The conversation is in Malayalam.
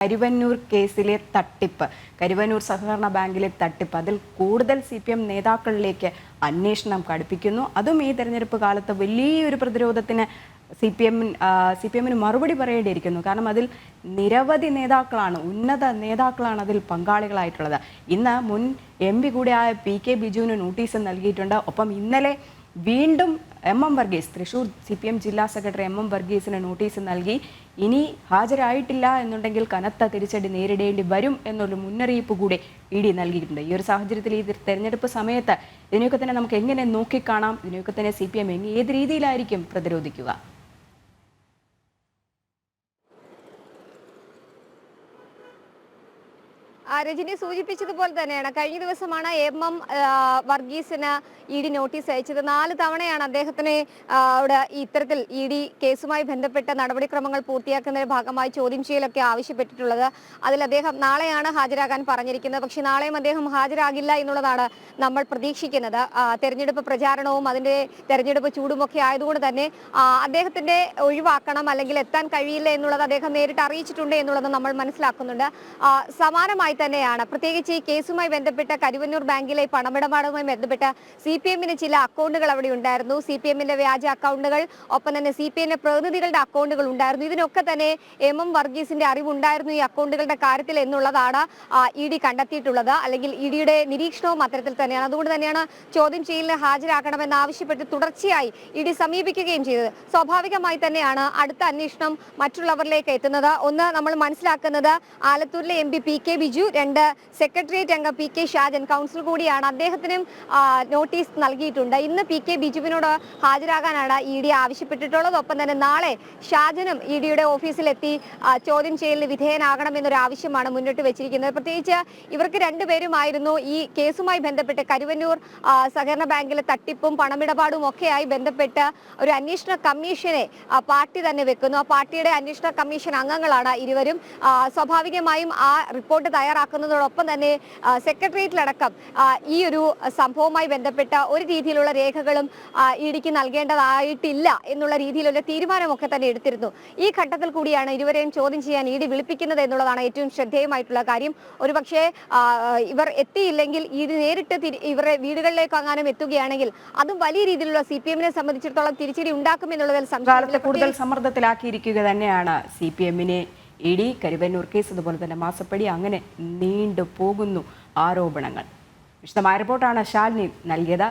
കരുവന്നൂർ കേസിലെ തട്ടിപ്പ്, കരുവന്നൂർ സഹകരണ ബാങ്കിലെ തട്ടിപ്പ്, അതിൽ കൂടുതൽ CPM നേതാക്കളിലേക്ക് അന്വേഷണം കടുപ്പിക്കുന്നു. അതും ഈ തെരഞ്ഞെടുപ്പ് കാലത്ത് വലിയൊരു പ്രതിരോധത്തിന് CPMന് മറുപടി പറയേണ്ടിയിരിക്കുന്നു. കാരണം അതിൽ നിരവധി നേതാക്കളാണ്, ഉന്നത നേതാക്കളാണ് അതിൽ പങ്കാളികളായിട്ടുള്ളത്. ഇന്ന് മുൻ MP കൂടിയായ PK ബിജുവിന് നോട്ടീസ് നൽകിയിട്ടുണ്ട്. ഒപ്പം ഇന്നലെ വീണ്ടും MM വർഗീസ്, തൃശൂർ CPM ജില്ലാ സെക്രട്ടറി MM വർഗീസിന് നോട്ടീസ് നൽകി. ഇനി ഹാജരായിട്ടില്ല എന്നുണ്ടെങ്കിൽ കനത്ത തിരിച്ചടി നേരിടേണ്ടി വരും എന്നൊരു മുന്നറിയിപ്പ് കൂടി ED നൽകിയിട്ടുണ്ട്. ഈ ഒരു സാഹചര്യത്തിൽ ഈ തെരഞ്ഞെടുപ്പ് സമയത്ത് ഇതിനെയൊക്കെ തന്നെ നമുക്ക് എങ്ങനെ നോക്കിക്കാണാം? ഇതിനെയൊക്കെ തന്നെ CPM ഏത് രീതിയിലായിരിക്കും പ്രതിരോധിക്കുക? രജനി സൂചിപ്പിച്ചതുപോലെ തന്നെയാണ് കഴിഞ്ഞ ദിവസമാണ് MM വർഗീസിന് ED നോട്ടീസ് അയച്ചത്. 4 തവണയാണ് അദ്ദേഹത്തിന് ഇത്തരത്തിൽ ED കേസുമായി ബന്ധപ്പെട്ട നടപടിക്രമങ്ങൾ പൂർത്തിയാക്കുന്നതിന്റെ ഭാഗമായി ചോദ്യം ചെയ്യലൊക്കെ ആവശ്യപ്പെട്ടിട്ടുള്ളത്. അതിൽ അദ്ദേഹം നാളെയാണ് ഹാജരാകാൻ പറഞ്ഞിരിക്കുന്നത്. പക്ഷേ നാളെയും അദ്ദേഹം ഹാജരാകില്ല എന്നുള്ളതാണ് നമ്മൾ പ്രതീക്ഷിക്കുന്നത്. തെരഞ്ഞെടുപ്പ് പ്രചാരണവും അതിന്റെ തെരഞ്ഞെടുപ്പ് ചൂടുമൊക്കെ ആയതുകൊണ്ട് തന്നെ അദ്ദേഹത്തിന്റെ ഒഴിവാക്കണം, അല്ലെങ്കിൽ എത്താൻ കഴിയില്ല എന്നുള്ളത് അദ്ദേഹം നേരിട്ട് അറിയിച്ചിട്ടുണ്ട് എന്നുള്ളത് നമ്മൾ മനസ്സിലാക്കുന്നുണ്ട്. സമാനമായി തന്നെയാണ് പ്രത്യേകിച്ച് ഈ കേസുമായി ബന്ധപ്പെട്ട കരുവന്നൂർ ബാങ്കിലെ പണമിടപാടുമായി ബന്ധപ്പെട്ട CPMന് ചില അക്കൗണ്ടുകൾ അവിടെ ഉണ്ടായിരുന്നു. CPMന്റെ വ്യാജ അക്കൗണ്ടുകൾ, ഒപ്പം തന്നെ CPM പ്രതിനിധികളുടെ അക്കൗണ്ടുകൾ ഉണ്ടായിരുന്നു. ഇതിനൊക്കെ തന്നെ MM വർഗീസിന്റെ അറിവുണ്ടായിരുന്നു ഈ അക്കൗണ്ടുകളുടെ കാര്യത്തിൽ എന്നുള്ളതാണ് ED കണ്ടെത്തിയിട്ടുള്ളത്. അല്ലെങ്കിൽ EDയുടെ നിരീക്ഷണവും അത്തരത്തിൽ തന്നെയാണ്. അതുകൊണ്ട് തന്നെയാണ് ചോദ്യം ചെയ്യലിന് ഹാജരാക്കണമെന്ന് ആവശ്യപ്പെട്ട് തുടർച്ചയായി ED സമീപിക്കുകയും ചെയ്തത്. സ്വാഭാവികമായി തന്നെയാണ് അടുത്ത അന്വേഷണം മറ്റുള്ളവരിലേക്ക് എത്തുന്നത്. ഒന്ന് നമ്മൾ മനസ്സിലാക്കുന്നത്, ആലത്തൂരിലെ MP PK ബിജു, 2 സെക്രട്ടേറിയറ്റ് അംഗം PK ഷാജൻ, കൗൺസിൽ കൂടിയാണ്, അദ്ദേഹത്തിനും നോട്ടീസ് നൽകിയിട്ടുണ്ട്. ഇന്ന് PK ബിജുവിനോട് ഹാജരാകാനാണ് ED ആവശ്യപ്പെട്ടിട്ടുള്ളത്. ഒപ്പം തന്നെ നാളെ ഷാജനും EDയുടെ ഓഫീസിലെത്തി ചോദ്യം ചെയ്യലിന് വിധേയനാകണമെന്നൊരു ആവശ്യമാണ് മുന്നോട്ട് വെച്ചിരിക്കുന്നത്. പ്രത്യേകിച്ച് ഇവർക്ക് രണ്ടുപേരുമായിരുന്നു ഈ കേസുമായി ബന്ധപ്പെട്ട് കരുവന്നൂർ സഹകരണ ബാങ്കിലെ തട്ടിപ്പും പണമിടപാടും ഒക്കെയായി ബന്ധപ്പെട്ട് ഒരു അന്വേഷണ കമ്മീഷനെ പാർട്ടി തന്നെ വെക്കുന്നു. ആ പാർട്ടിയുടെ അന്വേഷണ കമ്മീഷൻ അംഗങ്ങളാണ് ഇരുവരും. സ്വാഭാവികമായും ആ റിപ്പോർട്ട് തയ്യാറാക്കുന്നതോടൊപ്പം തന്നെ സെക്രട്ടേറിയറ്റിലടക്കം ഈ ഒരു സംഭവവുമായി ബന്ധപ്പെട്ട ഒരു രീതിയിലുള്ള രേഖകളും EDക്ക് നൽകേണ്ടതായിട്ടില്ല എന്നുള്ള രീതിയിലുള്ള തീരുമാനമൊക്കെ തന്നെ എടുത്തിരുന്നു. ഈ ഘട്ടത്തിൽ കൂടിയാണ് ഇരുവരെയും ചോദ്യം ചെയ്യാൻ ED വിളിപ്പിക്കുന്നത് എന്നുള്ളതാണ് ഏറ്റവും ശ്രദ്ധേയമായിട്ടുള്ള കാര്യം. ഒരുപക്ഷെ ഇവർ എത്തിയില്ലെങ്കിൽ ED നേരിട്ട് ഇവരുടെ വീടുകളിലേക്ക് അങ്ങാനും എത്തുകയാണെങ്കിൽ അതും വലിയ രീതിയിലുള്ള CPMനെ സംബന്ധിച്ചിടത്തോളം തിരിച്ചടി ഉണ്ടാക്കുമെന്നുള്ളതിൽ സംശയമില്ല. കൂടുതൽ സമ്മർദ്ദത്തിലാക്കിയിരിക്കുക തന്നെയാണ് CPMനെ ED. കരുവന്നൂർ കേസ്, അതുപോലെ തന്നെ മാസപ്പടി, അങ്ങനെ നീണ്ടു പോകുന്നു ആരോപണങ്ങൾ. വിശദമായ റിപ്പോർട്ടാണ് ശാലിനി നൽകിയത്.